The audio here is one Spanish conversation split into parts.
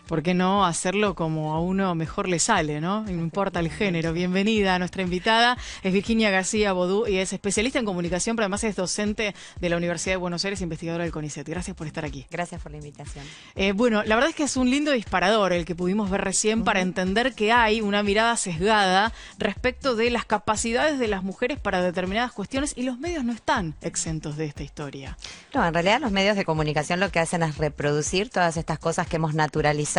¿Por qué no hacerlo como a uno mejor le sale, ¿no? Y no importa el género. Bienvenida a nuestra invitada. Es Virginia García Bodú y es especialista en comunicación, pero además es docente de la Universidad de Buenos Aires, investigadora del CONICET. Gracias por estar aquí. Gracias por la invitación. Bueno, la verdad es que es un lindo disparador el que pudimos ver recién para entender que hay una mirada sesgada respecto de las capacidades de las mujeres para determinadas cuestiones y los medios no están exentos de esta historia. No, en realidad los medios de comunicación lo que hacen es reproducir todas estas cosas que hemos naturalizado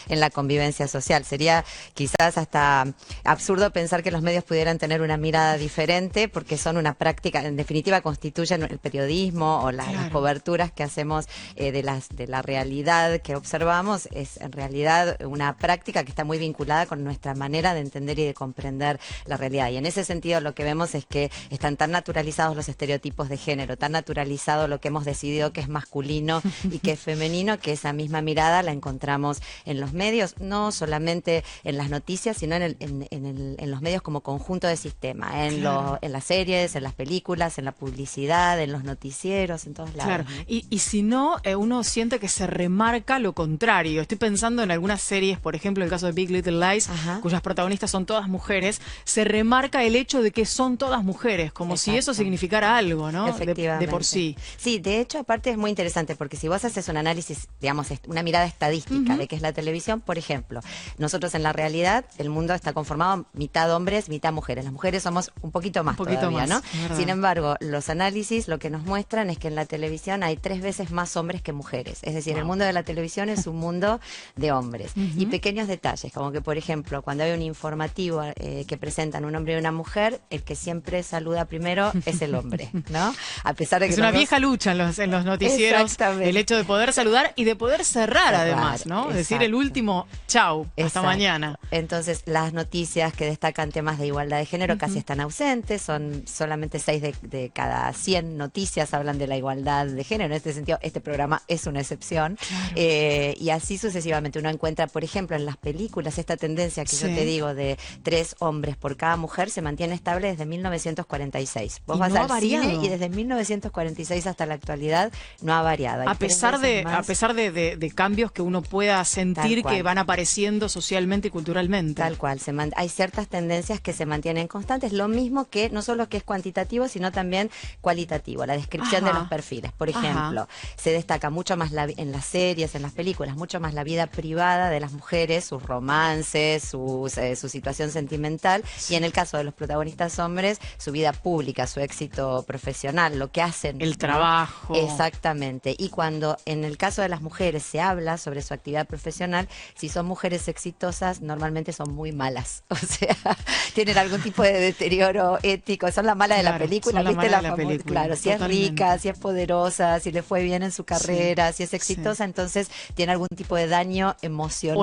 en la convivencia social. Sería quizás hasta absurdo pensar que los medios pudieran tener una mirada diferente porque son una práctica, en definitiva constituyen el periodismo o las coberturas que hacemos de la realidad que observamos, es en realidad una práctica que está muy vinculada con nuestra manera de entender y de comprender la realidad. Y en ese sentido lo que vemos es que están tan naturalizados los estereotipos de género, tan naturalizado lo que hemos decidido que es masculino y que es femenino, que esa misma mirada la encontramos en los medios, no solamente en las noticias, sino en los medios como conjunto de sistema, en las series, en las películas, en la publicidad, en los noticieros, en todos lados. Claro, y si no, uno siente que se remarca lo contrario. Estoy pensando en algunas series, por ejemplo, el caso de Big Little Lies, cuyas protagonistas son todas mujeres, se remarca el hecho de que son todas mujeres, como si eso significara algo, ¿no? Efectivamente. De por sí. Sí, de hecho, aparte es muy interesante, porque si vos haces un análisis, digamos, una mirada estadística de qué es la televisión, por ejemplo, nosotros en la realidad, el mundo está conformado mitad hombres, mitad mujeres. Las mujeres somos un poquito más todavía, ¿no? Sin embargo, los análisis lo que nos muestran es que en la televisión hay 3 veces más hombres que mujeres. Es decir, el mundo de la televisión es un mundo de hombres. Y pequeños detalles, como que, por ejemplo, cuando hay un informativo que presentan un hombre y una mujer, el que siempre saluda primero es el hombre, ¿no? A pesar de que es una vieja lucha en los noticieros, el hecho de poder saludar y de poder cerrar además, ¿no? Es decir, el último, chau, hasta mañana. Entonces, las noticias que destacan temas de igualdad de género casi están ausentes, son solamente 6 de cada 100 noticias hablan de la igualdad de género. En este sentido, este programa es una excepción. Y así sucesivamente uno encuentra, por ejemplo, en las películas, esta tendencia que yo te digo de 3 hombres por cada mujer se mantiene estable desde 1946. Vos vas al cine y desde 1946 hasta la actualidad no ha variado. A pesar de cambios que uno pueda sentir que van apareciendo socialmente y culturalmente. Tal cual. Hay ciertas tendencias que se mantienen constantes. Lo mismo que, no solo que es cuantitativo, sino también cualitativo. La descripción de los perfiles. Por ejemplo, se destaca mucho más en las series, en las películas, mucho más la vida privada de las mujeres, sus romances, su situación sentimental. Y en el caso de los protagonistas hombres, su vida pública, su éxito profesional, lo que hacen. El trabajo. Exactamente. Y cuando en el caso de las mujeres se habla sobre su actividad profesional, si son mujeres exitosas, normalmente son muy malas. O sea, tienen algún tipo de deterioro ético. Son la mala de la película, ¿viste? Claro, si es rica, si es poderosa, si le fue bien en su carrera, si es exitosa, entonces tiene algún tipo de daño emocional.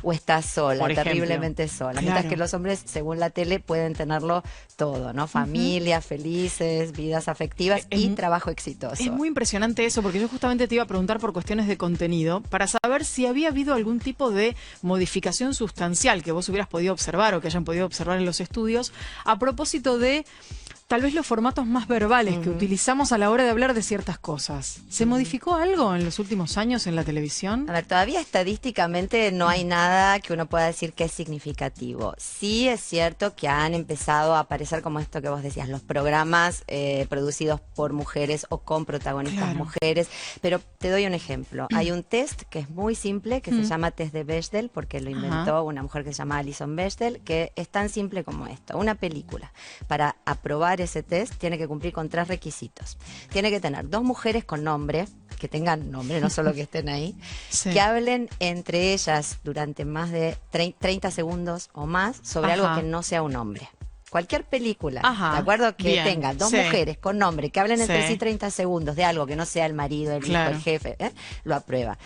O está sola, terriblemente sola. Mientras que los hombres, según la tele, pueden tenerlo todo, ¿no? Familia, felices, vidas afectivas y trabajo exitoso. Es muy impresionante eso, porque yo justamente te iba a preguntar por cuestiones de contenido, para saber si había habido algún tipo de modificación sustancial que vos hubieras podido observar o que hayan podido observar en los estudios, a propósito de tal vez los formatos más verbales que utilizamos a la hora de hablar de ciertas cosas. ¿Se modificó algo en los últimos años en la televisión? A ver, todavía estadísticamente no hay nada que uno pueda decir que es significativo. Sí es cierto que han empezado a aparecer, como esto que vos decías, los programas producidos por mujeres o con protagonistas mujeres. Pero te doy un ejemplo. Hay un test que es muy simple, que se llama test de Bechdel, porque lo inventó una mujer que se llama Alison Bechdel, que es tan simple como esto. Una película, para aprobar ese test, tiene que cumplir con 3 requisitos. Tiene que tener 2 mujeres con nombre, que tengan nombre, no solo que estén ahí, que hablen entre ellas durante más de 30 segundos o más sobre algo que no sea un hombre. Cualquier película, ¿de acuerdo? Que tenga 2 mujeres con nombre, que hablen entre sí 30 segundos de algo que no sea el marido, el hijo, el jefe, lo aprueba.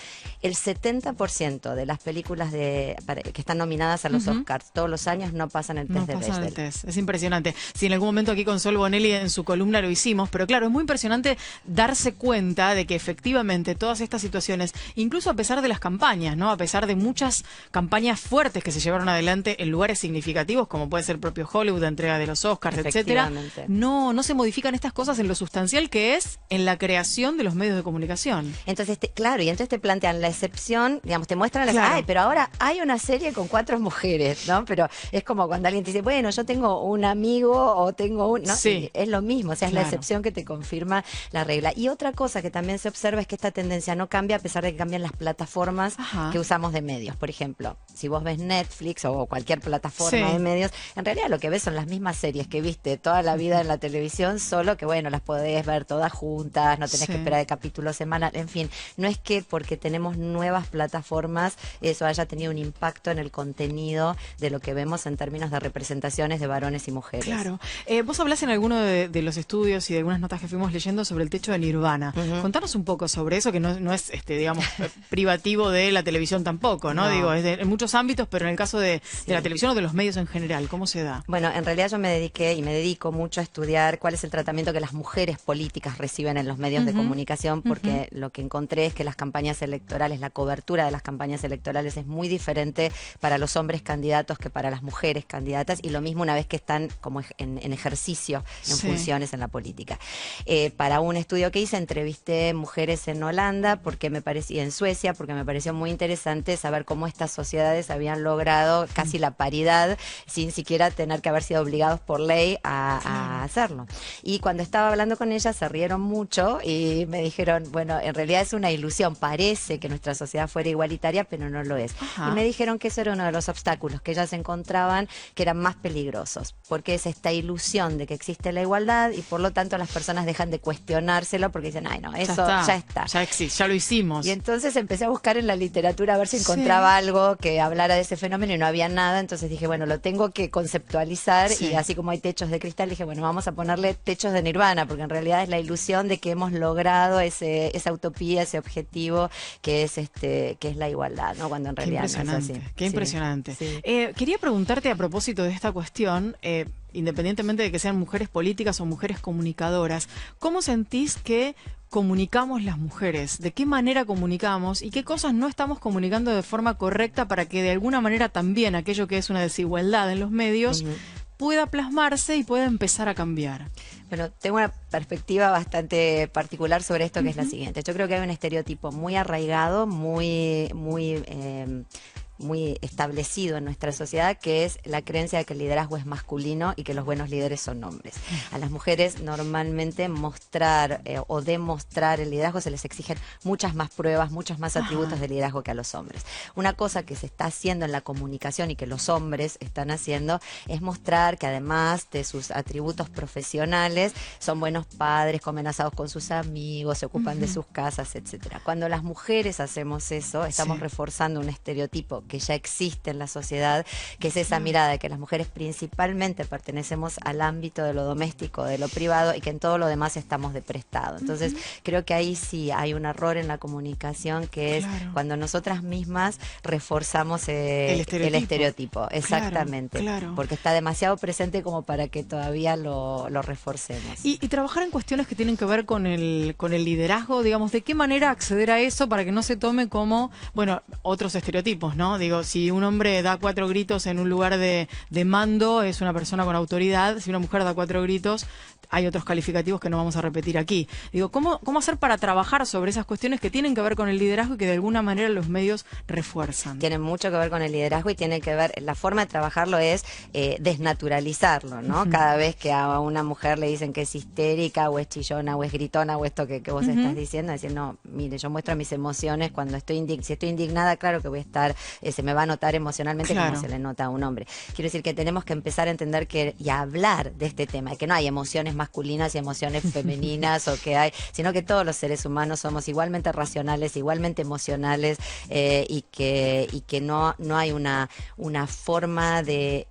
El 70% de las películas que están nominadas a los Oscars todos los años no pasan el test de Bechdel. Es impresionante. Si en algún momento aquí con Sol Bonelli en su columna lo hicimos, pero claro, es muy impresionante darse cuenta de que efectivamente todas estas situaciones, incluso a pesar de las campañas, ¿no? A pesar de muchas campañas fuertes que se llevaron adelante en lugares significativos, como puede ser el propio Hollywood, entrega de los Oscars, etcétera, Efectivamente. no se modifican estas cosas en lo sustancial que es en la creación de los medios de comunicación. Entonces, claro, y entonces te plantean la excepción, digamos, te muestran las, Claro. ay, pero ahora hay una serie con 4 mujeres, ¿no? Pero es como cuando alguien te dice, bueno, yo tengo un amigo o tengo un, ¿no? Sí. Y es lo mismo, o sea, es la Claro. excepción que te confirma la regla. Y otra cosa que también se observa es que esta tendencia no cambia a pesar de que cambian las plataformas Ajá. que usamos de medios. Por ejemplo, si vos ves Netflix o cualquier plataforma Sí. de medios, en realidad lo que ves son las mismas series que viste toda la vida en la televisión, solo que bueno, las podés ver todas juntas, no tenés Sí. que esperar el capítulo semanal, en fin, no es que porque tenemos nuevas plataformas eso haya tenido un impacto en el contenido de lo que vemos en términos de representaciones de varones y mujeres. Claro. Vos hablás en alguno de los estudios y de algunas notas que fuimos leyendo sobre el techo de Nirvana. Ujú. Contanos un poco sobre eso, que no es, digamos, privativo de la televisión tampoco, ¿no? No. Digo, es en muchos ámbitos, pero en el caso de Sí. la televisión o de los medios en general, ¿cómo se da? Bueno, en realidad yo me dediqué y me dedico mucho a estudiar cuál es el tratamiento que las mujeres políticas reciben en los medios de Ujú, comunicación, porque lo que encontré es que las campañas electorales, la cobertura de las campañas electorales es muy diferente para los hombres candidatos que para las mujeres candidatas, y lo mismo una vez que están como en ejercicio, en Sí. funciones en la política. Para un estudio que hice, entrevisté mujeres en Holanda porque me parecía, en Suecia, porque me pareció muy interesante saber cómo estas sociedades habían logrado casi la paridad sin siquiera tener que haber sido obligados por ley a hacerlo. Y cuando estaba hablando con ellas se rieron mucho y me dijeron, bueno, en realidad es una ilusión, parece que nuestra sociedad fuera igualitaria, pero no lo es. Ajá. Y me dijeron que eso era uno de los obstáculos que ellas encontraban que eran más peligrosos, porque es esta ilusión de que existe la igualdad y por lo tanto las personas dejan de cuestionárselo porque dicen, ay no, eso ya está. Ya existe, ya lo hicimos. Y entonces empecé a buscar en la literatura a ver si Sí. encontraba algo que hablara de ese fenómeno y no había nada. Entonces dije, bueno, lo tengo que conceptualizar Sí. y así como hay techos de cristal, dije, bueno, vamos a ponerle techos de Nirvana, porque en realidad es la ilusión de que hemos logrado esa utopía, ese objetivo que es la igualdad, ¿no? Cuando en Qué realidad no es impresionante, así. qué Sí, impresionante. sí. Quería preguntarte a propósito de esta cuestión, independientemente de que sean mujeres políticas o mujeres comunicadoras, ¿cómo sentís que comunicamos las mujeres? ¿De qué manera comunicamos? ¿Y qué cosas no estamos comunicando de forma correcta para que de alguna manera también aquello que es una desigualdad en los medios Ujú. pueda plasmarse y pueda empezar a cambiar? Bueno, tengo una perspectiva bastante particular sobre esto, que es la siguiente. Yo creo que hay un estereotipo muy arraigado, muy establecido en nuestra sociedad, que es la creencia de que el liderazgo es masculino y que los buenos líderes son hombres. A las mujeres normalmente mostrar o demostrar el liderazgo se les exigen muchas más pruebas, muchos más atributos de liderazgo que a los hombres. Una cosa que se está haciendo en la comunicación y que los hombres están haciendo es mostrar que además de sus atributos profesionales son buenos padres, comen asados con sus amigos, se ocupan de sus casas, etcétera. Cuando las mujeres hacemos eso, estamos Sí. reforzando un estereotipo que ya existe en la sociedad, que es esa mirada de que las mujeres principalmente pertenecemos al ámbito de lo doméstico, de lo privado, y que en todo lo demás estamos de prestado. Entonces, creo que ahí sí hay un error en la comunicación, que es Claro. cuando nosotras mismas reforzamos El estereotipo. Exactamente. Claro. Porque está demasiado presente como para que todavía lo reforcemos. Y trabajar en cuestiones que tienen que ver con el liderazgo, digamos, ¿de qué manera acceder a eso para que no se tome como, bueno, otros estereotipos, ¿no? Digo, si un hombre da 4 gritos en un lugar de mando, es una persona con autoridad. Si una mujer da 4 gritos, hay otros calificativos que no vamos a repetir aquí. Digo, ¿cómo hacer para trabajar sobre esas cuestiones que tienen que ver con el liderazgo y que de alguna manera los medios refuerzan? Tiene mucho que ver con el liderazgo y tiene que ver, la forma de trabajarlo es desnaturalizarlo, ¿no? Cada vez que a una mujer le dicen que es histérica o es chillona o es gritona o esto que vos estás diciendo, decir, no, mire, yo muestro mis emociones cuando si estoy indignada, claro que voy a estar, se me va a notar emocionalmente Claro. como se le nota a un hombre. Quiero decir que tenemos que empezar a entender y a hablar de este tema, que no hay emociones masculinas y emociones femeninas sino que todos los seres humanos somos igualmente racionales, igualmente emocionales, y que no hay una forma de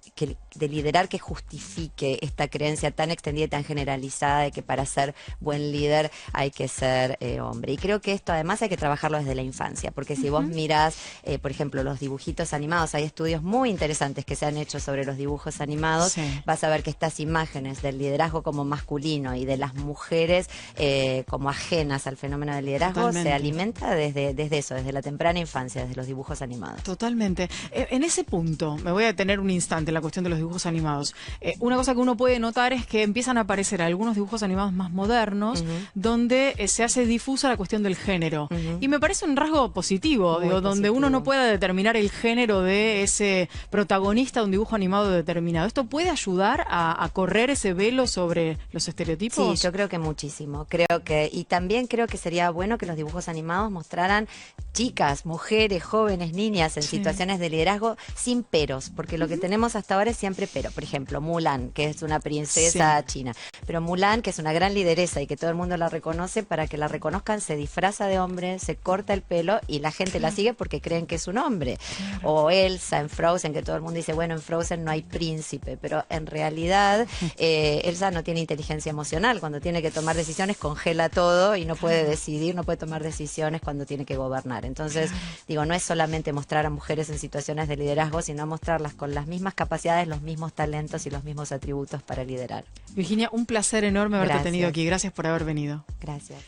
liderar que justifique esta creencia tan extendida y tan generalizada de que para ser buen líder hay que ser hombre. Y creo que esto además hay que trabajarlo desde la infancia, porque si vos mirás, por ejemplo, los dibujitos animados, hay estudios muy interesantes que se han hecho sobre los dibujos animados, Sí. vas a ver que estas imágenes del liderazgo como masculino y de las mujeres como ajenas al fenómeno del liderazgo Totalmente. se alimenta desde eso, desde la temprana infancia, desde los dibujos animados. Totalmente. En ese punto, me voy a detener un instante en la cuestión de los dibujos animados. Una cosa que uno puede notar es que empiezan a aparecer algunos dibujos animados más modernos, donde se hace difusa la cuestión del género. Y me parece un rasgo positivo, digo, donde uno no pueda determinar el género de ese protagonista de un dibujo animado determinado. ¿Esto puede ayudar a correr ese velo sobre los estereotipos? Sí, yo creo que muchísimo. Y también creo que sería bueno que los dibujos animados mostraran chicas, mujeres, jóvenes, niñas en situaciones de liderazgo sin peros, porque lo que tenemos hasta ahora es siempre pero. Por ejemplo, Mulan, que es una princesa china, pero Mulan, que es una gran lideresa y que todo el mundo la reconoce, para que la reconozcan se disfraza de hombre, se corta el pelo y la gente la sigue porque creen que es un hombre. O Elsa en Frozen, que todo el mundo dice, bueno, en Frozen no hay príncipe, pero en realidad Elsa no tiene inteligencia emocional. Cuando tiene que tomar decisiones congela todo y no puede decidir, no puede tomar decisiones cuando tiene que gobernar. Entonces, digo, no es solamente mostrar a mujeres en situaciones de liderazgo, sino mostrarlas con las mismas capacidades, los mismos talentos y los mismos atributos para liderar. Virginia, un placer enorme haberte tenido aquí. Gracias por haber venido. Gracias.